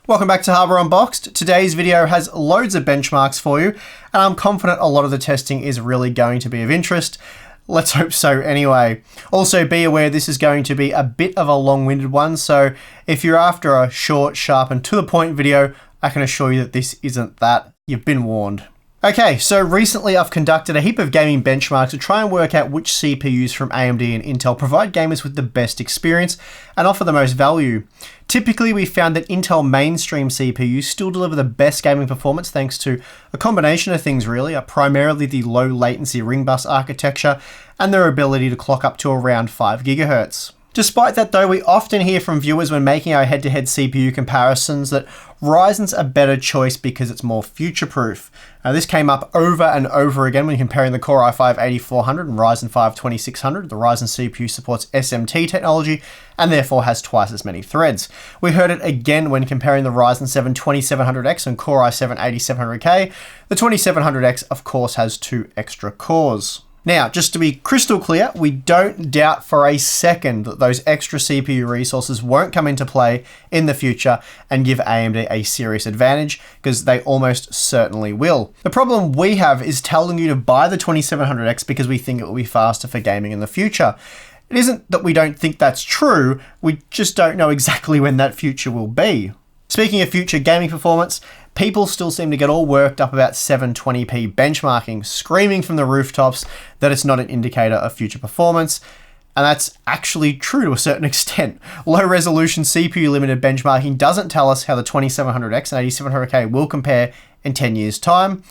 Welcome back to Hardware Unboxed. Today's video has loads of benchmarks for you, and I'm confident a lot of the testing is really going to be of interest. Let's hope so anyway. Also, be aware this is going to be a bit of a long-winded one, so if you're after a short, sharp, and to-the-point video, I can assure you that this isn't that. You've been warned. Okay, so recently I've conducted a heap of gaming benchmarks to try and work out which CPUs from AMD and Intel provide gamers with the best experience and offer the most value. Typically, we found that Intel mainstream CPUs still deliver the best gaming performance thanks to a combination of things really, primarily the low latency ring bus architecture and their ability to clock up to around 5 GHz. Despite that though, we often hear from viewers when making our head-to-head CPU comparisons that Ryzen's a better choice because it's more future-proof. This came up over and over again when comparing the Core i5-8400 and Ryzen 5 2600. The Ryzen CPU supports SMT technology and therefore has twice as many threads. We heard it again when comparing the Ryzen 7 2700X and Core i7-8700K. The 2700X of course has 2 extra cores. Now, just to be crystal clear, we don't doubt for a second that those extra CPU resources won't come into play in the future and give AMD a serious advantage, because they almost certainly will. The problem we have is telling you to buy the 2700X because we think it will be faster for gaming in the future. It isn't that we don't think that's true, we just don't know exactly when that future will be. Speaking of future gaming performance, people still seem to get all worked up about 720p benchmarking, screaming from the rooftops that it's not an indicator of future performance. And that's actually true to a certain extent. Low resolution CPU limited benchmarking doesn't tell us how the 2700X and 8700K will compare in 10 years time.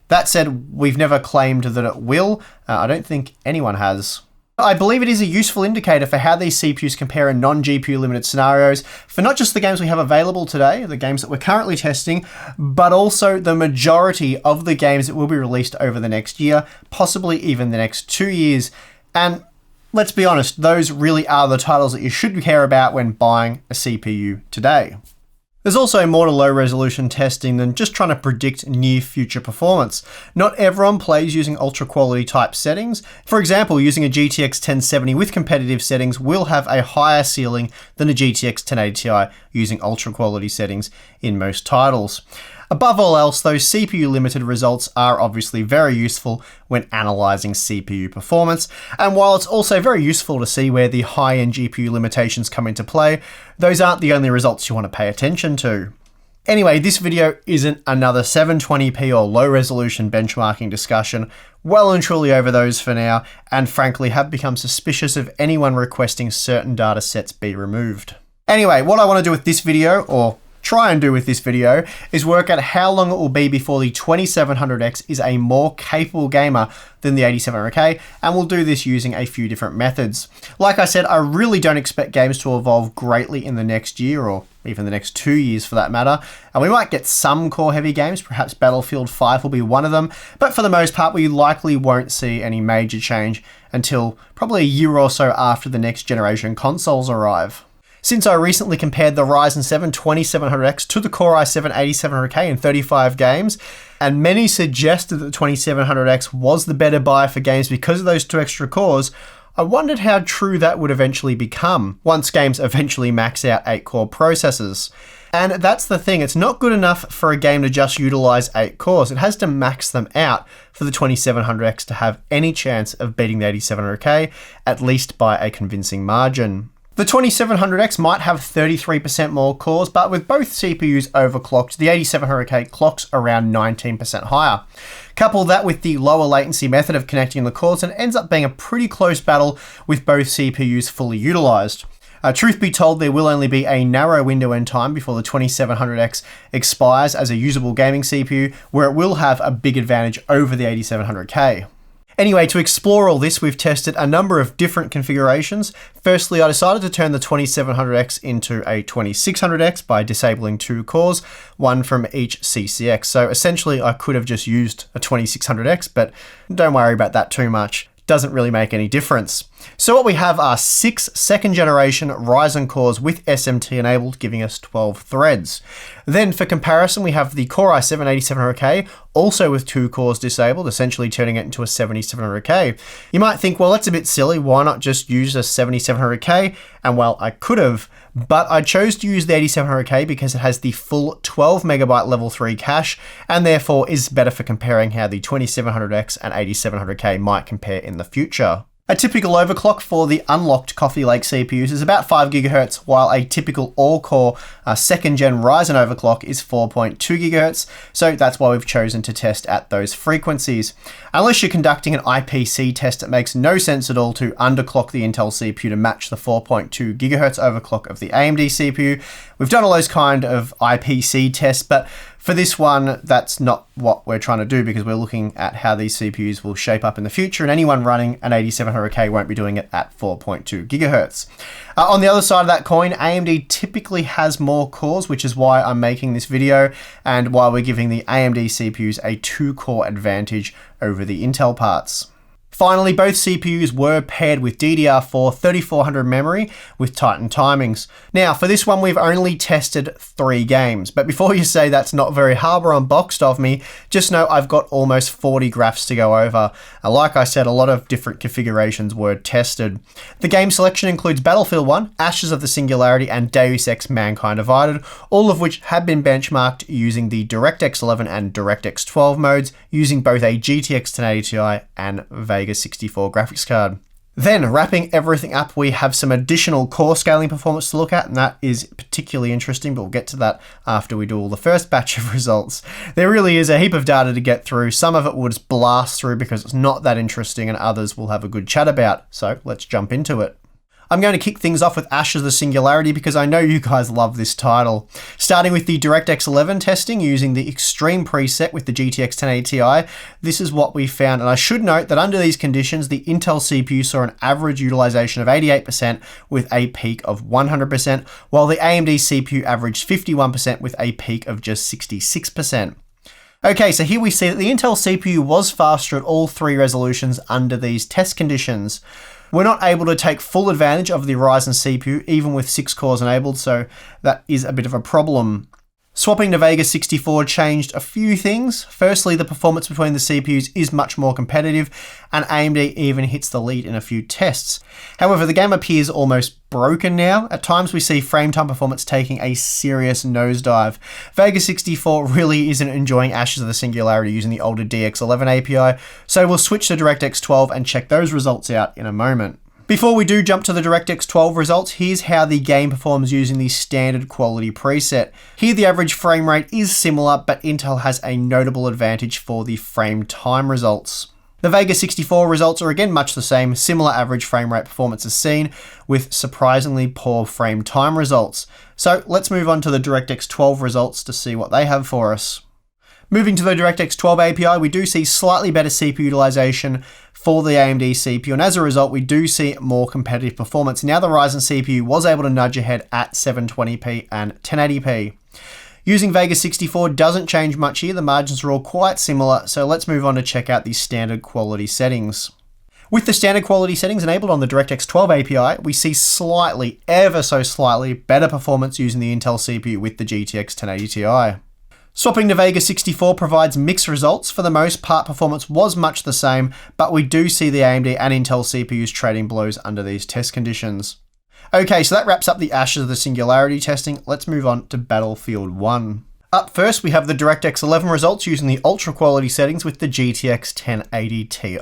That said, we've never claimed that it will. I don't think anyone has. I believe it is a useful indicator for how these CPUs compare in non-GPU limited scenarios for not just the games we have available today, the games that we're currently testing, but also the majority of the games that will be released over the next year, possibly even the next 2 years. And let's be honest, those really are the titles that you should care about when buying a CPU today. There's also more to low resolution testing than just trying to predict near future performance. Not everyone plays using ultra quality type settings. For example, using a GTX 1070 with competitive settings will have a higher ceiling than a GTX 1080 Ti using ultra quality settings in most titles. Above all else, those CPU limited results are obviously very useful when analysing CPU performance, and while it's also very useful to see where the high-end GPU limitations come into play, those aren't the only results you want to pay attention to. Anyway, this video isn't another 720p or low resolution benchmarking discussion, well and truly over those for now, and frankly have become suspicious of anyone requesting certain data sets be removed. Anyway, what I want to do with this video, or try and do with this video, is work out how long it will be before the 2700X is a more capable gamer than the 8700K, and we'll do this using a few different methods. Like I said, I really don't expect games to evolve greatly in the next year, or even the next 2 years for that matter, and we might get some core heavy games, perhaps Battlefield 5 will be one of them, but for the most part we likely won't see any major change until probably a year or so after the next generation consoles arrive. Since I recently compared the Ryzen 7 2700X to the Core i7-8700K in 35 games, and many suggested that the 2700X was the better buy for games because of those 2 extra cores, I wondered how true that would eventually become once games eventually max out 8-core processors. And that's the thing, it's not good enough for a game to just utilise 8 cores, it has to max them out for the 2700X to have any chance of beating the 8700K, at least by a convincing margin. The 2700X might have 33% more cores, but with both CPUs overclocked, the 8700K clocks around 19% higher. Couple that with the lower latency method of connecting the cores, and it ends up being a pretty close battle with both CPUs fully utilised. Truth be told, there will only be a narrow window in time before the 2700X expires as a usable gaming CPU, where it will have a big advantage over the 8700K. Anyway, to explore all this, we've tested a number of different configurations. Firstly, I decided to turn the 2700X into a 2600X by disabling 2 cores, one from each CCX. So essentially, I could have just used a 2600X, but don't worry about that too much. Doesn't really make any difference. So what we have are 6 second generation Ryzen cores with SMT enabled, giving us 12 threads. Then for comparison, we have the Core i7-8700K, also with 2 cores disabled, essentially turning it into a 7700K. You might think, well, that's a bit silly, why not just use a 7700K? And well, I could have, but I chose to use the 8700K because it has the full 12MB level 3 cache and therefore is better for comparing how the 2700X and 8700K might compare in the future. A typical overclock for the unlocked Coffee Lake CPUs is about 5 GHz, while a typical all-core 2nd gen Ryzen overclock is 4.2 GHz, so that's why we've chosen to test at those frequencies. Unless you're conducting an IPC test, it makes no sense at all to underclock the Intel CPU to match the 4.2 GHz overclock of the AMD CPU. We've done all those kind of IPC tests, but for this one, that's not what we're trying to do because we're looking at how these CPUs will shape up in the future, and anyone running an 8700K won't be doing it at 4.2 GHz. On the other side of that coin, AMD typically has more cores, which is why I'm making this video and why we're giving the AMD CPUs a 2-core advantage over the Intel parts. Finally, both CPUs were paired with DDR4 3400 memory with Titan timings. Now, for this one, we've only tested 3 games, but before you say that's not very hard or unboxed of me, just know I've got almost 40 graphs to go over. Like I said, a lot of different configurations were tested. The game selection includes Battlefield 1, Ashes of the Singularity, and Deus Ex Mankind Divided, all of which have been benchmarked using the DirectX 11 and DirectX 12 modes, using both a GTX 1080 Ti and Vega 64 graphics card. Then, wrapping everything up, we have some additional core scaling performance to look at, and that is particularly interesting, but we'll get to that after we do all the first batch of results. There really is a heap of data to get through. Some of it will just blast through because it's not that interesting, and others we'll have a good chat about. So let's jump into it. I'm going to kick things off with Ashes of the Singularity because I know you guys love this title. Starting with the DirectX 11 testing using the Extreme preset with the GTX 1080 Ti, this is what we found, and I should note that under these conditions, the Intel CPU saw an average utilization of 88% with a peak of 100%, while the AMD CPU averaged 51% with a peak of just 66%. Okay, so here we see that the Intel CPU was faster at all 3 resolutions under these test conditions. We're not able to take full advantage of the Ryzen CPU even with 6 cores enabled, so that is a bit of a problem. Swapping to Vega 64 changed a few things. Firstly, the performance between the CPUs is much more competitive, and AMD even hits the lead in a few tests. However, the game appears almost broken now. At times we see frame time performance taking a serious nosedive. Vega 64 really isn't enjoying Ashes of the Singularity using the older DX11 API, so we'll switch to DirectX 12 and check those results out in a moment. Before we do jump to the DirectX 12 results, here's how the game performs using the standard quality preset. Here the average frame rate is similar, but Intel has a notable advantage for the frame time results. The Vega 64 results are again much the same, similar average frame rate performance is seen, with surprisingly poor frame time results. So let's move on to the DirectX 12 results to see what they have for us. Moving to the DirectX 12 API, we do see slightly better CPU utilization for the AMD CPU, and as a result, we do see more competitive performance. Now the Ryzen CPU was able to nudge ahead at 720p and 1080p. Using Vega 64 doesn't change much here, the margins are all quite similar, so let's move on to check out the standard quality settings. With the standard quality settings enabled on the DirectX 12 API, we see slightly, ever so slightly, better performance using the Intel CPU with the GTX 1080 Ti. Swapping to Vega 64 provides mixed results. For the most part, performance was much the same, but we do see the AMD and Intel CPUs trading blows under these test conditions. Okay, so that wraps up the Ashes of the Singularity testing. Let's move on to Battlefield 1. Up first, we have the DirectX 11 results using the ultra quality settings with the GTX 1080 Ti.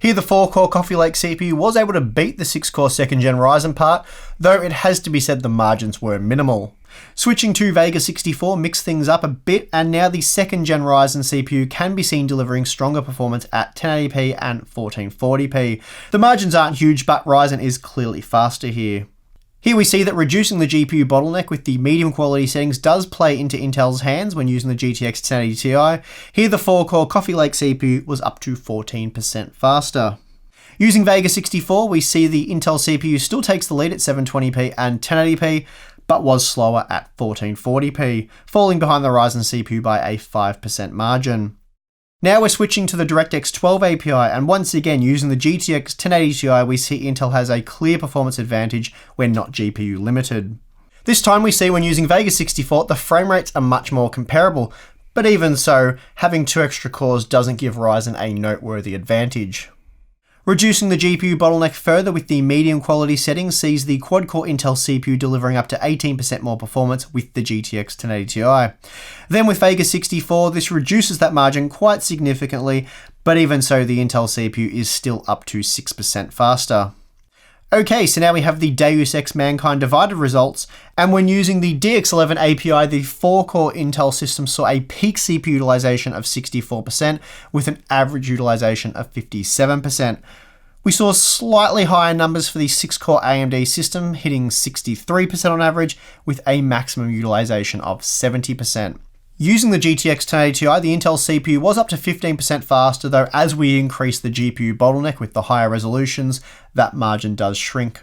Here, the 4-core Coffee Lake CPU was able to beat the 6-core 2nd gen Ryzen part, though it has to be said the margins were minimal. Switching to Vega 64 mixed things up a bit, and now the 2nd gen Ryzen CPU can be seen delivering stronger performance at 1080p and 1440p. The margins aren't huge, but Ryzen is clearly faster here. Here we see that reducing the GPU bottleneck with the medium quality settings does play into Intel's hands when using the GTX 1080 Ti. Here the 4-core Coffee Lake CPU was up to 14% faster. Using Vega 64, we see the Intel CPU still takes the lead at 720p and 1080p, but was slower at 1440p, falling behind the Ryzen CPU by a 5% margin. Now we're switching to the DirectX 12 API, and once again using the GTX 1080 Ti, we see Intel has a clear performance advantage when not GPU limited. This time we see when using Vega 64, the frame rates are much more comparable, but even so, having 2 extra cores doesn't give Ryzen a noteworthy advantage. Reducing the GPU bottleneck further with the medium quality settings sees the quad-core Intel CPU delivering up to 18% more performance with the GTX 1080 Ti. Then with Vega 64, this reduces that margin quite significantly, but even so, the Intel CPU is still up to 6% faster. Okay, so now we have the Deus Ex Mankind Divided results, and when using the DX11 API, the 4-core Intel system saw a peak CPU utilization of 64% with an average utilization of 57%. We saw slightly higher numbers for the 6-core AMD system, hitting 63% on average with a maximum utilization of 70%. Using the GTX 1080 Ti, the Intel CPU was up to 15% faster, though as we increase the GPU bottleneck with the higher resolutions, that margin does shrink.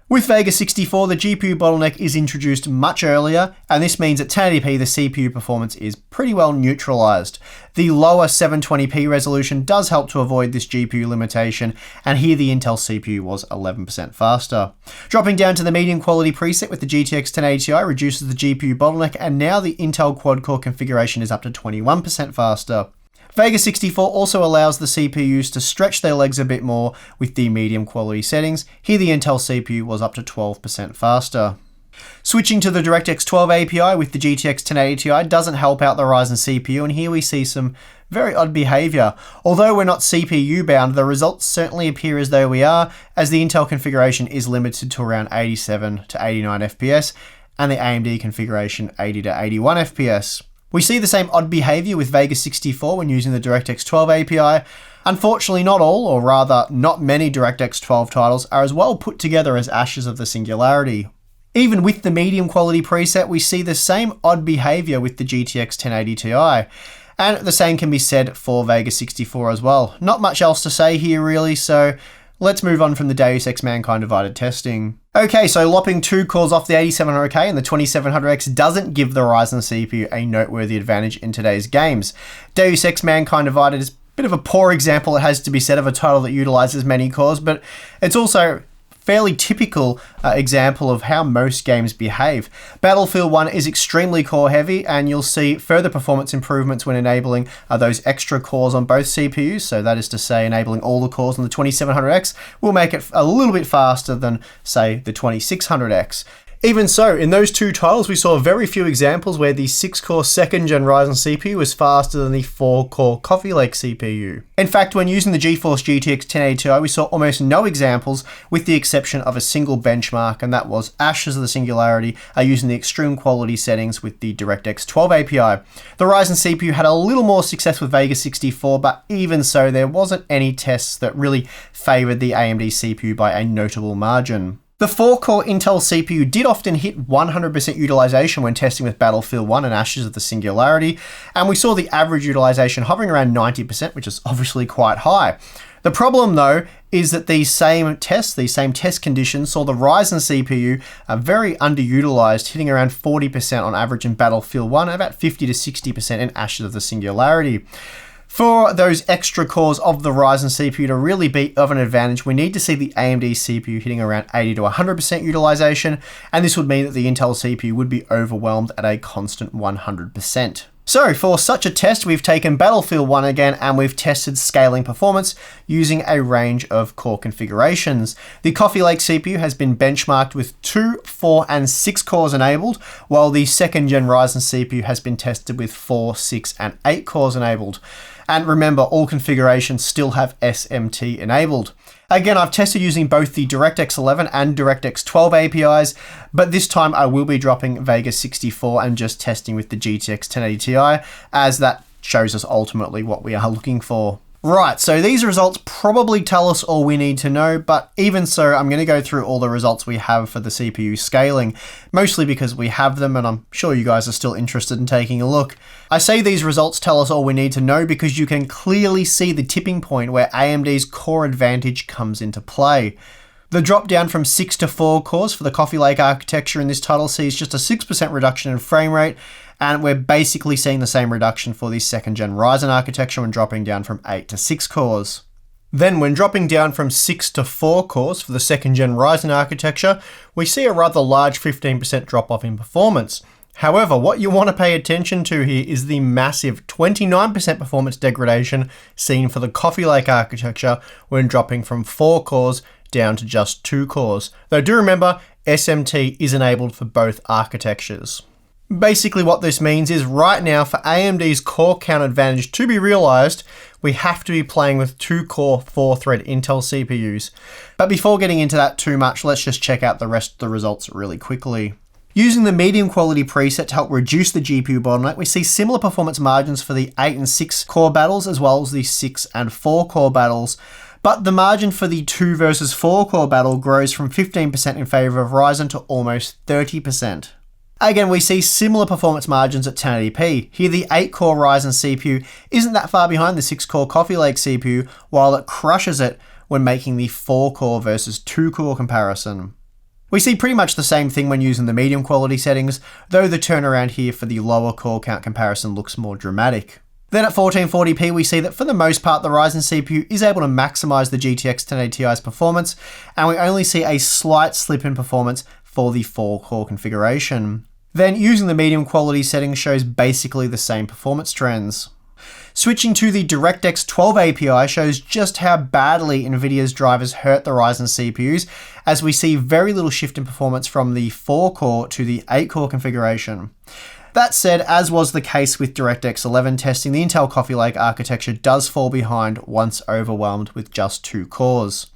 With Vega 64, the GPU bottleneck is introduced much earlier, and this means at 1080p the CPU performance is pretty well neutralized. The lower 720p resolution does help to avoid this GPU limitation, and here the Intel CPU was 11% faster. Dropping down to the medium quality preset with the GTX 1080 Ti reduces the GPU bottleneck, and now the Intel quad-core configuration is up to 21% faster. Vega 64 also allows the CPUs to stretch their legs a bit more with the medium quality settings. Here the Intel CPU was up to 12% faster. Switching to the DirectX 12 API with the GTX 1080 Ti doesn't help out the Ryzen CPU, and here we see some very odd behavior. Although we're not CPU bound, the results certainly appear as though we are, as the Intel configuration is limited to around 87 to 89 FPS, and the AMD configuration 80 to 81 FPS. We see the same odd behavior with Vega 64 when using the DirectX 12 API. Unfortunately, not all, or rather not many DirectX 12 titles are as well put together as Ashes of the Singularity. Even with the medium quality preset, we see the same odd behavior with the GTX 1080 Ti. And the same can be said for Vega 64 as well. Not much else to say here really, so let's move on from the Deus Ex Mankind Divided testing. Okay, so lopping 2 cores off the 8700K and the 2700X doesn't give the Ryzen CPU a noteworthy advantage in today's games. Deus Ex Mankind Divided is a bit of a poor example, it has to be said, of a title that utilizes many cores, but it's also fairly typical example of how most games behave. Battlefield 1 is extremely core heavy, and you'll see further performance improvements when enabling those extra cores on both CPUs. So that is to say, enabling all the cores on the 2700X will make it a little bit faster than, say, the 2600X. Even so, in those two titles, we saw very few examples where the 6-core 2nd gen Ryzen CPU was faster than the 4-core Coffee Lake CPU. In fact, when using the GeForce GTX 1080 Ti, we saw almost no examples with the exception of a single benchmark, and that was Ashes of the Singularity using the extreme quality settings with the DirectX 12 API. The Ryzen CPU had a little more success with Vega 64, but even so, there wasn't any tests that really favored the AMD CPU by a notable margin. The 4-core Intel CPU did often hit 100% utilization when testing with Battlefield 1 and Ashes of the Singularity, and we saw the average utilization hovering around 90%, which is obviously quite high. The problem though is that these same test conditions saw the Ryzen CPU very underutilized, hitting around 40% on average in Battlefield 1 and about 50 to 60% in Ashes of the Singularity. For those extra cores of the Ryzen CPU to really be of an advantage, we need to see the AMD CPU hitting around 80 to 100% utilization, and this would mean that the Intel CPU would be overwhelmed at a constant 100%. So for such a test, we've taken Battlefield 1 again and we've tested scaling performance using a range of core configurations. The Coffee Lake CPU has been benchmarked with 2, 4, and 6 cores enabled, while the 2nd gen Ryzen CPU has been tested with 4, 6, and 8 cores enabled. And remember, all configurations still have SMT enabled. Again, I've tested using both the DirectX 11 and DirectX 12 APIs, but this time I will be dropping Vega 64 and just testing with the GTX 1080 Ti, as that shows us ultimately what we are looking for. Right, so these results probably tell us all we need to know, but even so, I'm going to go through all the results we have for the CPU scaling, mostly because we have them and I'm sure you guys are still interested in taking a look. I say these results tell us all we need to know because you can clearly see the tipping point where AMD's core advantage comes into play. The drop down from 6 to 4 cores for the Coffee Lake architecture in this title sees just a 6% reduction in frame rate, and we're basically seeing the same reduction for the 2nd gen Ryzen architecture when dropping down from 8 to 6 cores. Then when dropping down from 6 to 4 cores for the 2nd gen Ryzen architecture, we see a rather large 15% drop off in performance. However, what you want to pay attention to here is the massive 29% performance degradation seen for the Coffee Lake architecture when dropping from 4 cores down to just 2 cores. Though do remember, SMT is enabled for both architectures. Basically what this means is right now for AMD's core count advantage to be realized, we have to be playing with 2-core 4-thread Intel CPUs. But before getting into that too much, let's just check out the rest of the results really quickly. Using the medium quality preset to help reduce the GPU bottleneck, we see similar performance margins for the 8 and 6 core battles as well as the 6 and 4 core battles. But the margin for the 2 versus 4 core battle grows from 15% in favor of Ryzen to almost 30%. Again, we see similar performance margins at 1080p. Here, the 8-core Ryzen CPU isn't that far behind the 6-core Coffee Lake CPU, while it crushes it when making the 4-core versus 2-core comparison. We see pretty much the same thing when using the medium quality settings, though the turnaround here for the lower core count comparison looks more dramatic. Then at 1440p, we see that for the most part, the Ryzen CPU is able to maximize the GTX 1080 Ti's performance, and we only see a slight slip in performance for the 4-core configuration. Then using the medium quality settings shows basically the same performance trends. Switching to the DirectX 12 API shows just how badly Nvidia's drivers hurt the Ryzen CPUs, as we see very little shift in performance from the 4-core to the 8-core configuration. That said, as was the case with DirectX 11 testing, the Intel Coffee Lake architecture does fall behind once overwhelmed with just 2 cores.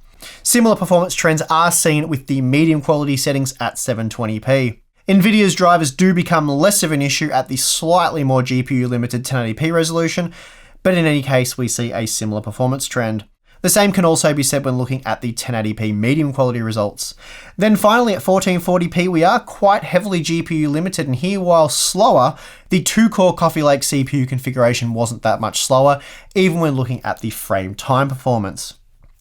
Similar performance trends are seen with the medium quality settings at 720p. Nvidia's drivers do become less of an issue at the slightly more GPU limited 1080p resolution, but in any case we see a similar performance trend. The same can also be said when looking at the 1080p medium quality results. Then finally at 1440p we are quite heavily GPU limited, and here while slower, the 2-core Coffee Lake CPU configuration wasn't that much slower, even when looking at the frame time performance.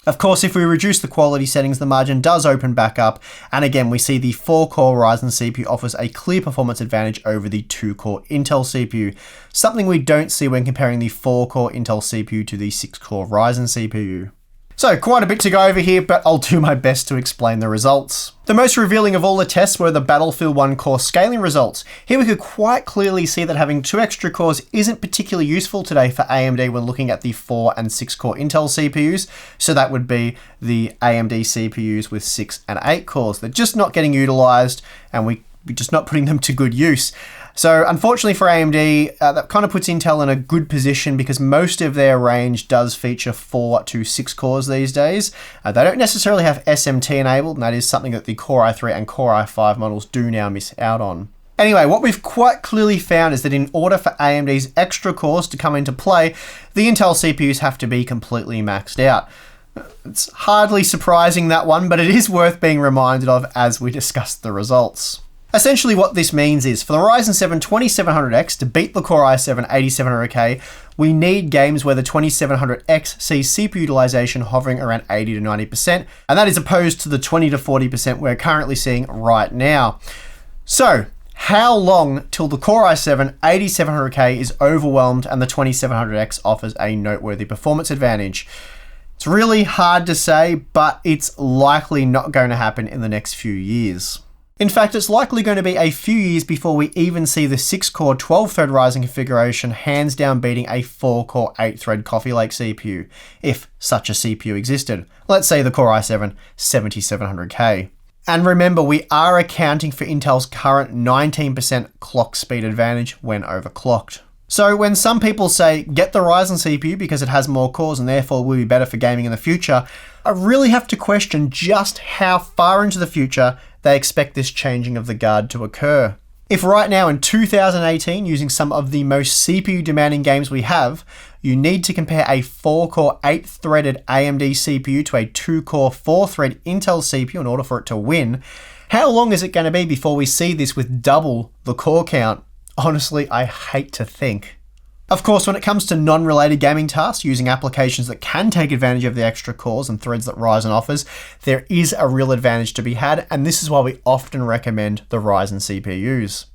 Of course, if we reduce the quality settings, the margin does open back up, and again we see the 4-core Ryzen CPU offers a clear performance advantage over the 2-core Intel CPU, something we don't see when comparing the 4-core Intel CPU to the 6-core Ryzen CPU. So quite a bit to go over here, but I'll do my best to explain the results. The most revealing of all the tests were the Battlefield 1 core scaling results. Here we could quite clearly see that having 2 extra cores isn't particularly useful today for AMD when looking at the 4 and 6 core Intel CPUs. So that would be the AMD CPUs with 6 and 8 cores. They're just not getting utilized, and we're just not putting them to good use. So unfortunately for AMD, that kind of puts Intel in a good position because most of their range does feature 4 to 6 cores these days. They don't necessarily have SMT enabled, and that is something that the Core i3 and Core i5 models do now miss out on. Anyway, what we've quite clearly found is that in order for AMD's extra cores to come into play, the Intel CPUs have to be completely maxed out. It's hardly surprising, that one, but it is worth being reminded of as we discuss the results. Essentially what this means is, for the Ryzen 7 2700X to beat the Core i7 8700K, we need games where the 2700X sees CPU utilization hovering around 80 to 90%, and that is opposed to the 20 to 40% we're currently seeing right now. So, how long till the Core i7 8700K is overwhelmed and the 2700X offers a noteworthy performance advantage? It's really hard to say, but it's likely not going to happen in the next few years. In fact, it's likely going to be a few years before we even see the 6-core 12-thread Ryzen configuration hands down beating a 4-core 8-thread Coffee Lake CPU, if such a CPU existed. Let's say the Core i7 7700K. And remember, we are accounting for Intel's current 19% clock speed advantage when overclocked. So when some people say, get the Ryzen CPU because it has more cores and therefore will be better for gaming in the future, I really have to question just how far into the future they expect this changing of the guard to occur. If right now in 2018, using some of the most CPU demanding games we have, you need to compare a 4-core 8-threaded AMD CPU to a 2-core 4-thread Intel CPU in order for it to win, how long is it going to be before we see this with double the core count? Honestly, I hate to think. Of course, when it comes to non-related gaming tasks using applications that can take advantage of the extra cores and threads that Ryzen offers, there is a real advantage to be had, and this is why we often recommend the Ryzen CPUs.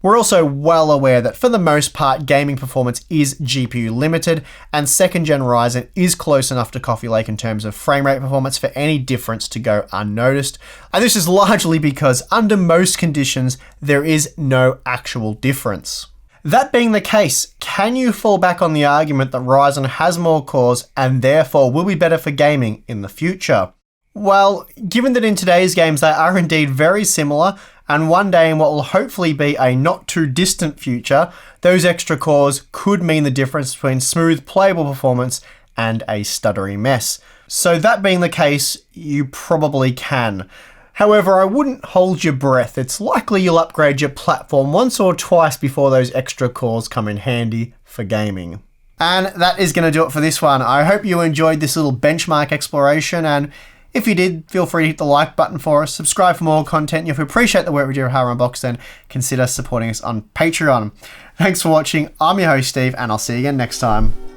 We're also well aware that for the most part, gaming performance is GPU limited, and 2nd gen Ryzen is close enough to Coffee Lake in terms of frame rate performance for any difference to go unnoticed. And this is largely because under most conditions, there is no actual difference. That being the case, can you fall back on the argument that Ryzen has more cores and therefore will be better for gaming in the future? Well, given that in today's games they are indeed very similar, and one day in what will hopefully be a not too distant future, those extra cores could mean the difference between smooth playable performance and a stuttery mess. So that being the case, you probably can. However, I wouldn't hold your breath. It's likely you'll upgrade your platform once or twice before those extra cores come in handy for gaming. And that is going to do it for this one. I hope you enjoyed this little benchmark exploration, and if you did, feel free to hit the like button for us, subscribe for more content, and if you appreciate the work we do at Unboxed, then consider supporting us on Patreon. Thanks for watching. I'm your host, Steve, and I'll see you again next time.